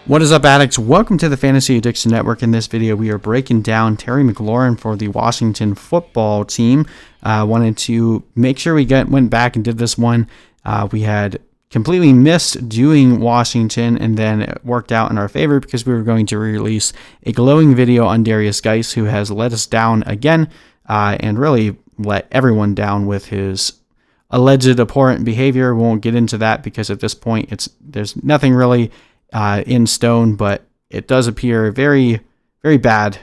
What is up, addicts? Welcome to the Fantasy Addiction Network. In this video, we are breaking down Terry McLaurin for the Washington football team. Wanted to make sure we went back and did this one. We had completely missed doing Washington, and then it worked out in our favor because we were going to release a glowing video on Darius Geis, who has let us down again and really let everyone down with his alleged abhorrent behavior. We won't get into that because at this point, there's nothing really in stone, but it does appear very, very bad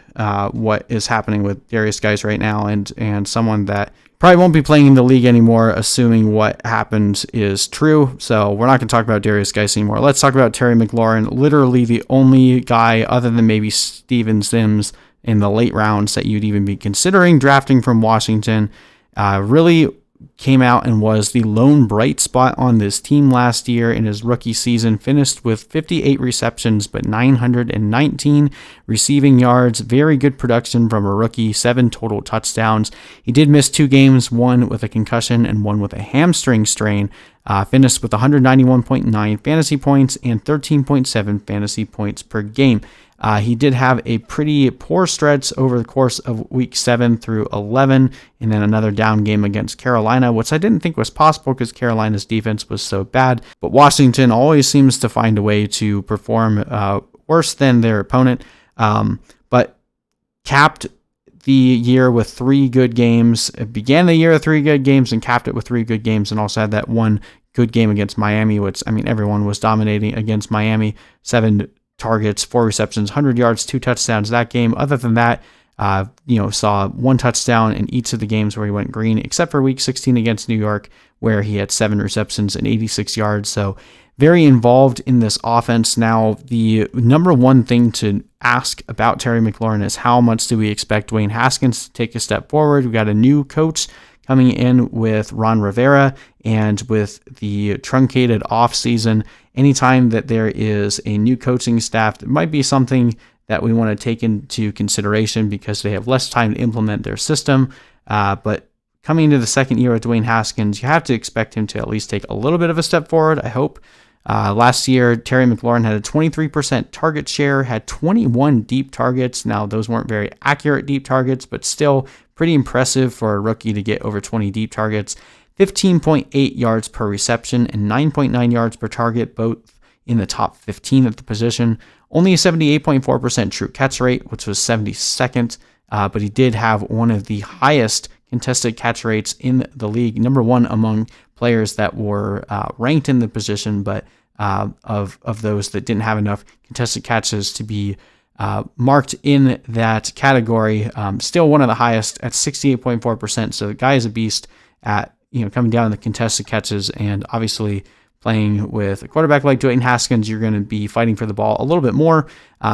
what is happening with Darius Geis right now, and someone that probably won't be playing in the league anymore, assuming what happened is true. So we're not going to talk about Darius Geis anymore. Let's talk about Terry McLaurin, literally the only guy other than maybe Steven Sims in the late rounds that you'd even be considering drafting from Washington. Really came out and was the lone bright spot on this team last year in his rookie season. Finished with 58 receptions, but 919 receiving yards. Very good production from a rookie, 7 total touchdowns. He did miss 2 games, one with a concussion and one with a hamstring strain. Finished with 191.9 fantasy points and 13.7 fantasy points per game. He did have a pretty poor stretch over the course of week 7 through 11, and then another down game against Carolina, which I didn't think was possible because Carolina's defense was so bad. But Washington always seems to find a way to perform worse than their opponent, but capped the year with 3 good games. It began the year with 3 good games and capped it with 3 good games, and also had that one good game against Miami, which, I mean, everyone was dominating against Miami. 7 targets, 4 receptions, 100 yards, 2 touchdowns that game. Other than that, saw 1 touchdown in each of the games where he went green, except for week 16 against New York, where he had 7 receptions and 86 yards. So very involved in this offense. Now, the number one thing to ask about Terry McLaurin is how much do we expect Dwayne Haskins to take a step forward? We've got a new coach coming in with Ron Rivera, and with the truncated offseason, anytime that there is a new coaching staff, it might be something that we want to take into consideration because they have less time to implement their system. But coming into the second year of Dwayne Haskins, you have to expect him to at least take a little bit of a step forward, I hope. Last year, Terry McLaurin had a 23% target share, had 21 deep targets. Now, those weren't very accurate deep targets, but still pretty impressive for a rookie to get over 20 deep targets. 15.8 yards per reception and 9.9 yards per target, both in the top 15 at the position. Only a 78.4% true catch rate, which was 72nd, but he did have one of the highest contested catch rates in the league, number 1 among players that were ranked in the position, but of those that didn't have enough contested catches to be marked in that category. Still one of the highest at 68.4%. So the guy is a beast at coming down in the contested catches, and obviously playing with a quarterback like Dwayne Haskins, you're going to be fighting for the ball a little bit more.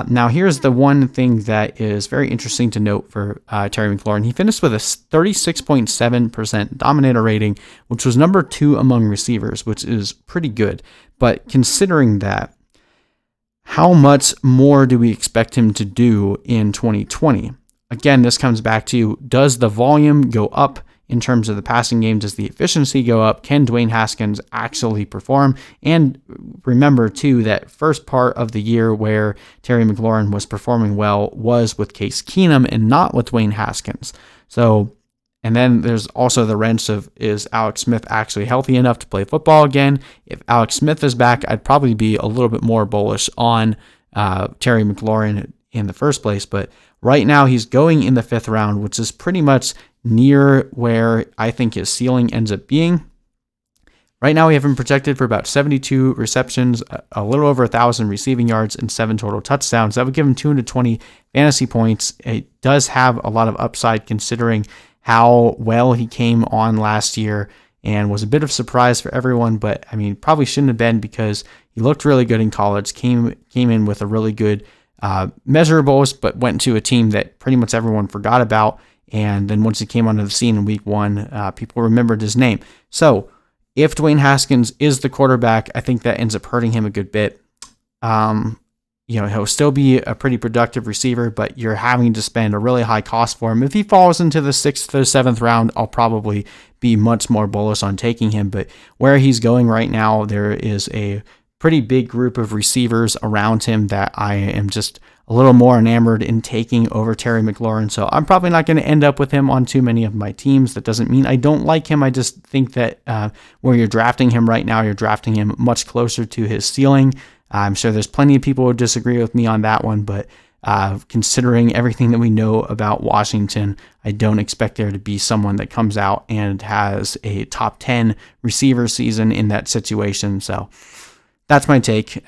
Now, here's the one thing that is very interesting to note for Terry McLaurin. He finished with a 36.7% dominator rating, which was number 2 among receivers, which is pretty good. But considering that, how much more do we expect him to do in 2020? Again, this comes back to, does the volume go up in terms of the passing game? Does the efficiency go up? Can Dwayne Haskins actually perform? And remember, too, that first part of the year where Terry McLaurin was performing well was with Case Keenum and not with Dwayne Haskins. So, and then there's also the wrench of, is Alex Smith actually healthy enough to play football again? If Alex Smith is back, I'd probably be a little bit more bullish on Terry McLaurin in the first place. But right now, he's going in the 5th round, which is pretty much near where I think his ceiling ends up being. Right now, we have him projected for about 72 receptions, a little over 1,000 receiving yards, and 7 total touchdowns. That would give him 220 fantasy points. It does have a lot of upside considering how well he came on last year and was a bit of surprise for everyone, but I mean, probably shouldn't have been because he looked really good in college, came in with a really good measurables, but went to a team that pretty much everyone forgot about. And then once he came onto the scene in week 1, people remembered his name. So if Dwayne Haskins is the quarterback, I think that ends up hurting him a good bit. He'll still be a pretty productive receiver, but you're having to spend a really high cost for him. If he falls into the 6th or 7th round, I'll probably be much more bullish on taking him. But where he's going right now, there is a pretty big group of receivers around him that I am just a little more enamored in taking over Terry McLaurin. So I'm probably not going to end up with him on too many of my teams. That doesn't mean I don't like him. I just think that where you're drafting him right now, you're drafting him much closer to his ceiling. I'm sure there's plenty of people who disagree with me on that one, but considering everything that we know about Washington, I don't expect there to be someone that comes out and has a top 10 receiver season in that situation. So that's my take.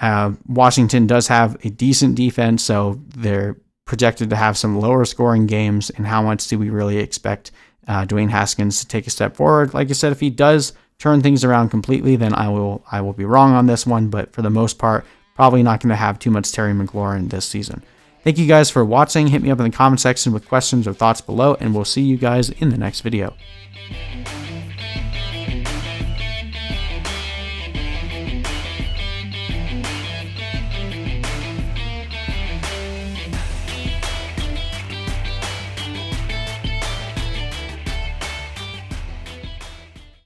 Washington does have a decent defense, so they're projected to have some lower scoring games. And how much do we really expect Dwayne Haskins to take a step forward? Like I said, if he does turn things around completely, then I will be wrong on this one. But for the most part, probably not going to have too much Terry McLaurin this season. Thank you guys for watching. Hit me up in the comment section with questions or thoughts below, and we'll see you guys in the next video.